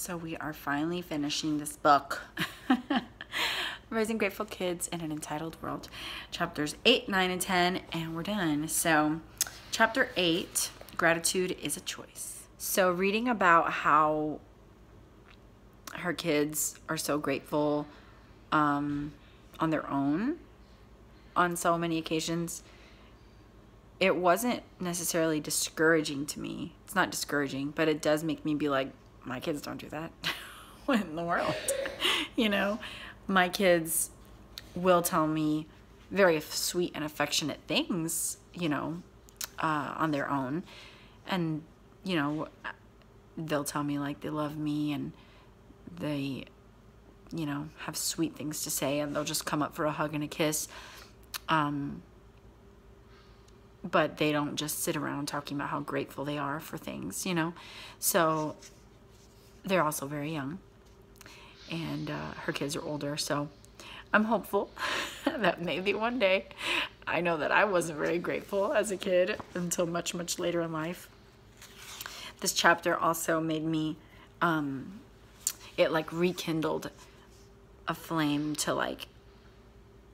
So we are finally finishing this book, Raising Grateful Kids in an Entitled World, chapters 8, 9, and 10, and we're done. So chapter 8, Gratitude is a Choice. So reading about how her kids are so grateful on their own on so many occasions, it wasn't necessarily discouraging to me. It's not discouraging, but it does make me be like, my kids don't do that. What in the world? You know, my kids will tell me very sweet and affectionate things, you know, on their own. And, you know, they'll tell me like they love me and they, you know, have sweet things to say, and they'll just come up for a hug and a kiss. But they don't just sit around talking about how grateful they are for things, you know. So they're also very young, and her kids are older, so I'm hopeful that maybe one day, I know that I wasn't very grateful as a kid until much, much later in life. This chapter also made me, it like rekindled a flame to like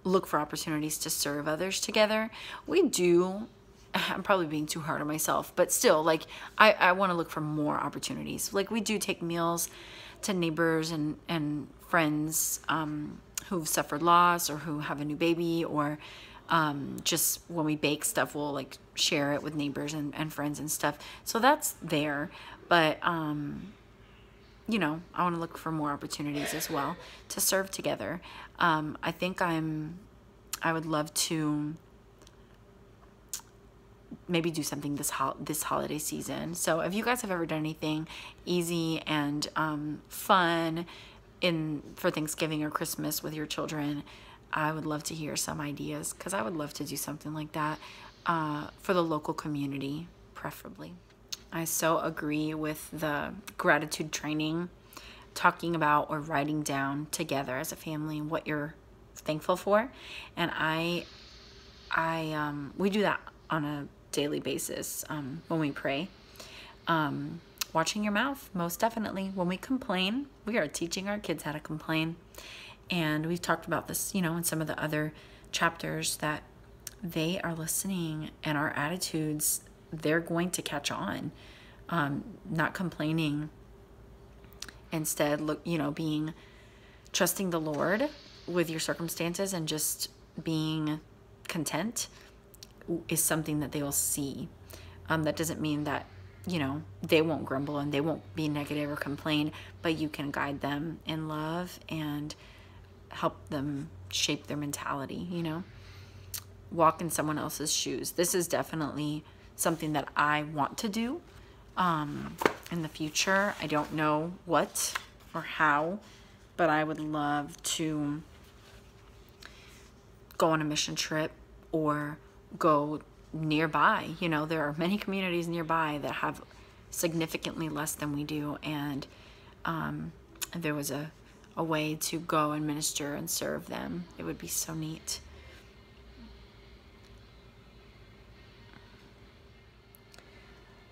look for opportunities to serve others together. We do, I'm probably being too hard on myself, but still, like, I want to look for more opportunities. Like, we do take meals to neighbors and friends who've suffered loss or who have a new baby, or just when we bake stuff, we'll like share it with neighbors and friends and stuff. So that's there, but you know, I want to look for more opportunities as well to serve together. I think I would love to maybe do something this holiday season. So if you guys have ever done anything easy and fun for Thanksgiving or Christmas with your children, I would love to hear some ideas, because I would love to do something like that for the local community, preferably. I so agree with the gratitude training, talking about or writing down together as a family what you're thankful for. And we do that on a daily basis when we pray. Watching your mouth, most definitely. When we complain, we are teaching our kids how to complain. And we've talked about this, you know, in some of the other chapters, that they are listening, and our attitudes, they're going to catch on. Not complaining, instead, trusting the Lord with your circumstances and just being content is something that they will see. That doesn't mean that, you know, they won't grumble and they won't be negative or complain, but you can guide them in love and help them shape their mentality, you know. Walk in someone else's shoes. This is definitely something that I want to do in the future. I don't know what or how, but I would love to go on a mission trip or go nearby. You know, there are many communities nearby that have significantly less than we do, and if there was a way to go and minister and serve them, it would be so neat.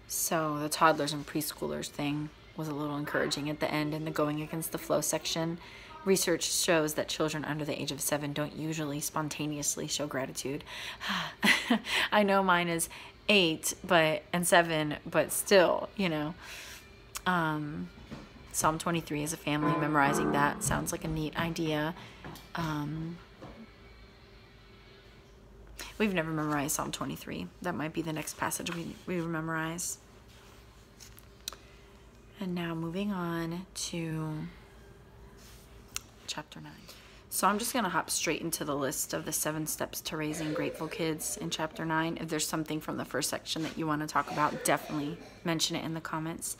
So the toddlers and preschoolers thing was a little encouraging at the end in the going against the flow section. Research shows that children under the age of 7 don't usually spontaneously show gratitude. I know mine is 8 and 7, but still, you know. Psalm 23 as a family, memorizing that sounds like a neat idea. We've never memorized Psalm 23. That might be the next passage we memorize. And now moving on to chapter 9. So I'm just going to hop straight into the list of the 7 steps to raising grateful kids in chapter 9. If there's something from the first section that you want to talk about, definitely mention it in the comments.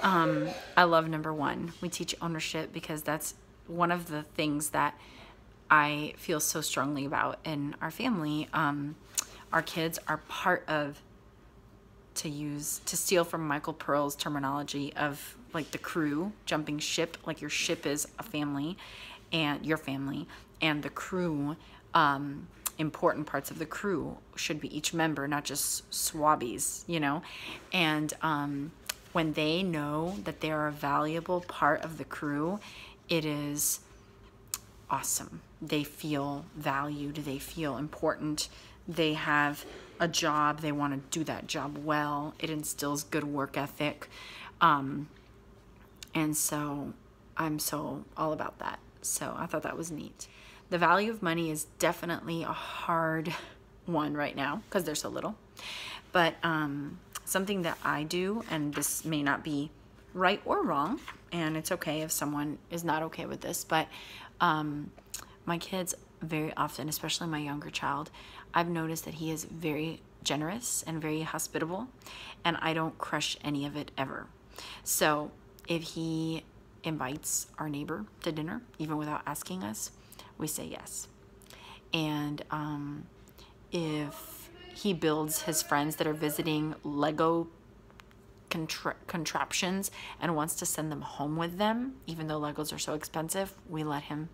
I love number 1. We teach ownership, because that's one of the things that I feel so strongly about in our family. Our kids are part of, to steal from Michael Pearl's terminology of like the crew, jumping ship, like your ship is a family and your family, and the crew, important parts of the crew should be each member, not just swabbies, you know. And when they know that they are a valuable part of the crew, it is awesome. They feel valued, they feel important, they have a job, they want to do that job well. It instills good work ethic. And so I'm so all about that. So I thought that was neat. The value of money is definitely a hard one right now because they're so little. But something that I do, and this may not be right or wrong, and it's okay if someone is not okay with this, but my kids very often, especially my younger child, I've noticed that he is very generous and very hospitable, and I don't crush any of it ever. So if he invites our neighbor to dinner, even without asking us, we say yes. And if he builds his friends that are visiting Lego contraptions and wants to send them home with them, even though Legos are so expensive, we let him,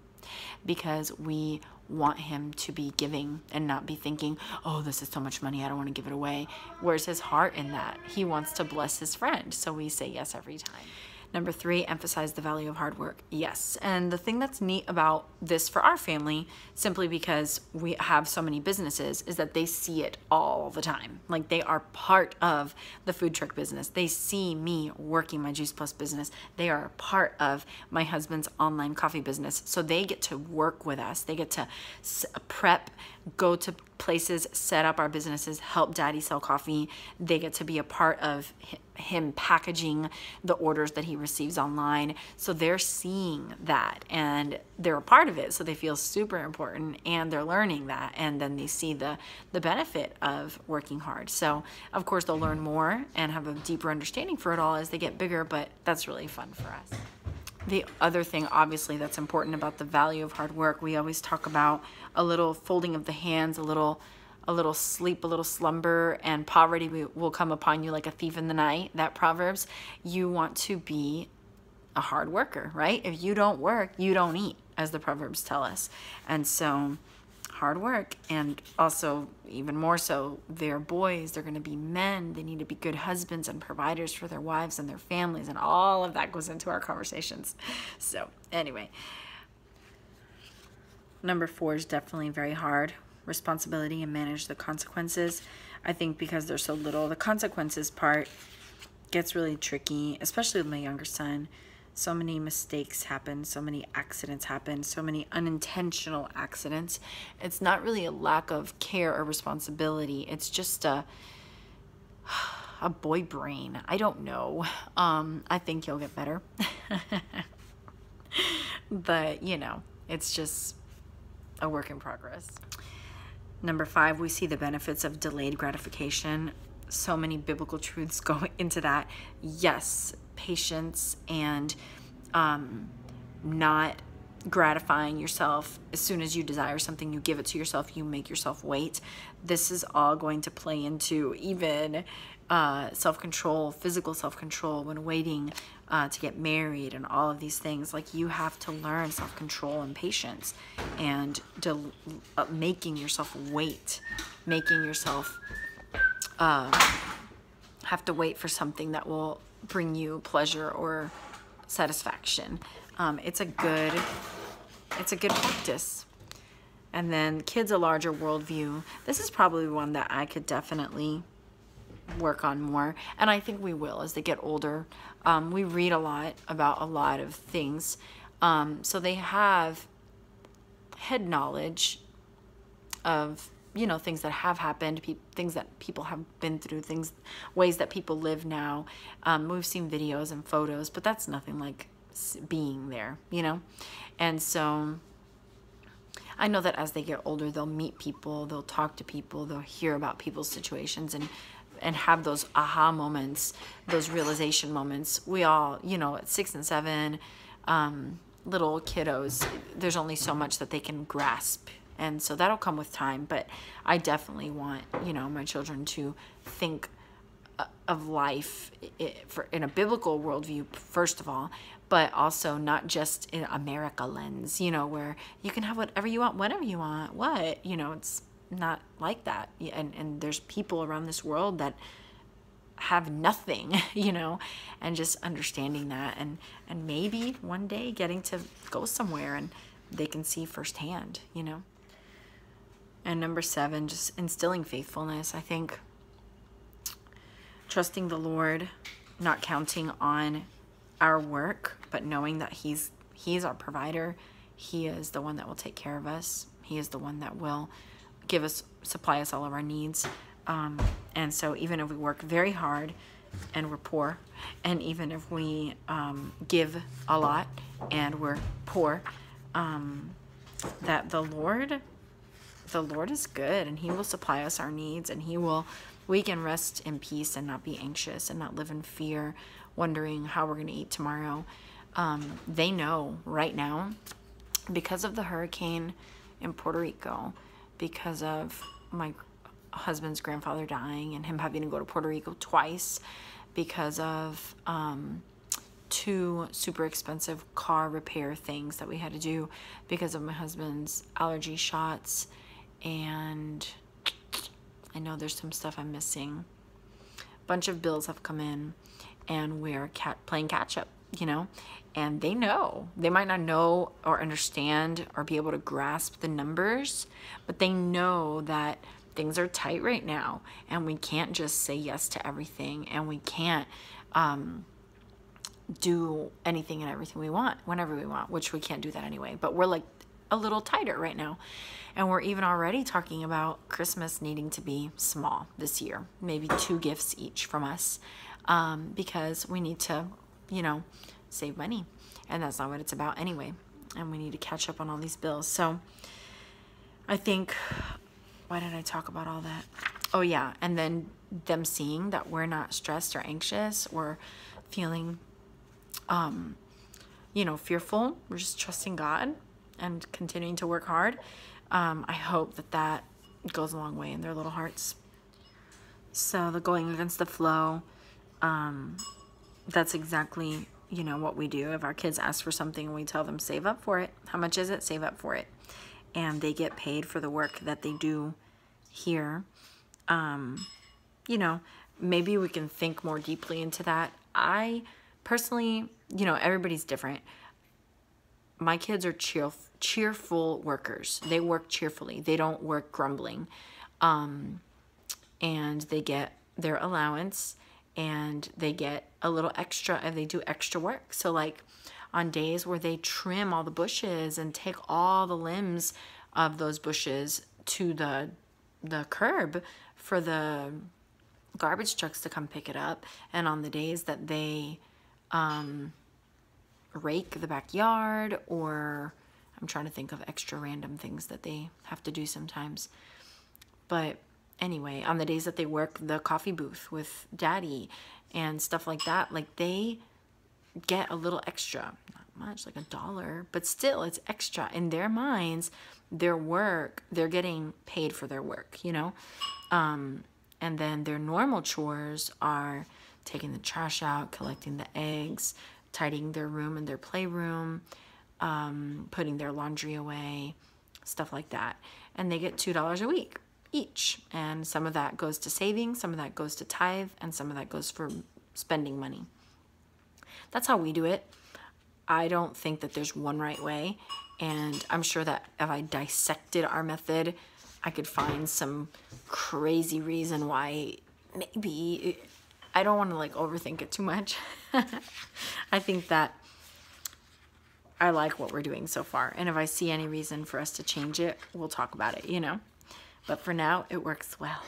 because we want him to be giving and not be thinking, oh, this is so much money, I don't want to give it away. Where's his heart in that? He wants to bless his friend, so we say yes every time. Number 3, emphasize the value of hard work. Yes, and the thing that's neat about this for our family, simply because we have so many businesses, is that they see it all the time. Like, they are part of the food truck business. They see me working my Juice Plus business. They are a part of my husband's online coffee business. So they get to work with us. They get to prep, go to places, set up our businesses, help Daddy sell coffee. They get to be a part of him packaging the orders that he receives online. So they're seeing that and they're a part of it. So they feel super important and they're learning that. And then they see the benefit of working hard. So of course they'll learn more and have a deeper understanding for it all as they get bigger, but that's really fun for us. The other thing, obviously, that's important about the value of hard work, we always talk about a little folding of the hands, a little sleep, a little slumber, and poverty will come upon you like a thief in the night. That Proverbs, you want to be a hard worker, right? If you don't work, you don't eat, as the Proverbs tell us. And so hard work, and also even more so, they're boys, they're going to be men, they need to be good husbands and providers for their wives and their families, and all of that goes into our conversations. So anyway, number 4 is definitely very hard. Responsibility and manage the consequences. I think because they're so little, the consequences part gets really tricky, especially with my younger son. So many mistakes happen, so many accidents happen, so many unintentional accidents. It's not really a lack of care or responsibility. It's just a boy brain. I don't know. I think he'll get better. But, you know, it's just a work in progress. Number 5, we see the benefits of delayed gratification. So many biblical truths go into that. Yes, patience and not gratifying yourself as soon as you desire something, you give it to yourself, you make yourself wait. This is all going to play into even self-control, physical self-control when waiting to get married and all of these things. Like, you have to learn self-control and patience and making yourself wait, making yourself have to wait for something that will bring you pleasure or satisfaction. It's a good practice. And then kids, a larger worldview. This is probably one that I could definitely work on more, and I think we will as they get older. We read a lot about a lot of things, so they have head knowledge of, you know, things that have happened, things that people have been through, ways that people live now. We've seen videos and photos, but that's nothing like being there, you know. And so I know that as they get older, they'll meet people, they'll talk to people, they'll hear about people's situations and have those aha moments, those realization moments. We all, you know, at 6 and 7, little kiddos, there's only so much that they can grasp. And so that'll come with time, but I definitely want, you know, my children to think of life in a biblical worldview, first of all, but also not just in America lens, you know, where you can have whatever you want, whenever you want, you know, it's not like that. And there's people around this world that have nothing, you know, and just understanding that, and maybe one day getting to go somewhere and they can see firsthand, you know. And number 7, just instilling faithfulness. I think trusting the Lord, not counting on our work, but knowing that he's our provider. He is the one that will take care of us. He is the one that will supply us all of our needs. And so even if we work very hard and we're poor, and even if we give a lot and we're poor, that the Lord is good, and he will supply us our needs, and we can rest in peace and not be anxious and not live in fear, wondering how we're going to eat tomorrow. They know right now, because of the hurricane in Puerto Rico, because of my husband's grandfather dying and him having to go to Puerto Rico twice, because of 2 super expensive car repair things that we had to do, because of my husband's allergy shots, and I know there's some stuff I'm missing. A bunch of bills have come in, and we're playing catch up, you know. And they know. They might not know or understand or be able to grasp the numbers, but they know that things are tight right now, and we can't just say yes to everything, and we can't do anything and everything we want whenever we want, which we can't do that anyway. But we're like a little tighter right now, and we're even already talking about Christmas needing to be small this year, maybe 2 gifts each from us, because we need to, you know, save money, and that's not what it's about anyway, and we need to catch up on all these bills. So I think, why did I talk about all that? Oh yeah, and then them seeing that we're not stressed or anxious or feeling you know, fearful. We're just trusting God and continuing to work hard. I hope that goes a long way in their little hearts. So the going against the flow, that's exactly, you know, what we do. If our kids ask for something and we tell them save up for it, how much is it? Save up for it. And they get paid for the work that they do here. You know, maybe we can think more deeply into that. I personally, you know, everybody's different. My kids are cheerful workers. They work cheerfully. They don't work grumbling. And they get their allowance, and they get a little extra if they do extra work. So like on days where they trim all the bushes and take all the limbs of those bushes to the curb for the garbage trucks to come pick it up, and on the days that they rake the backyard, or I'm trying to think of extra random things that they have to do sometimes. But anyway, on the days that they work the coffee booth with daddy and stuff like that, like they get a little extra, not much, like $1, but still it's extra in their minds. Their work, they're getting paid for their work, you know. And then their normal chores are taking the trash out, collecting the eggs, tidying their room and their playroom, putting their laundry away, stuff like that. And they get $2 a week each. And some of that goes to savings, some of that goes to tithe, and some of that goes for spending money. That's how we do it. I don't think that there's one right way. And I'm sure that if I dissected our method, I could find some crazy reason why maybe. I don't want to like overthink it too much. I think that I like what we're doing so far. And if I see any reason for us to change it, we'll talk about it, you know. But for now, it works well.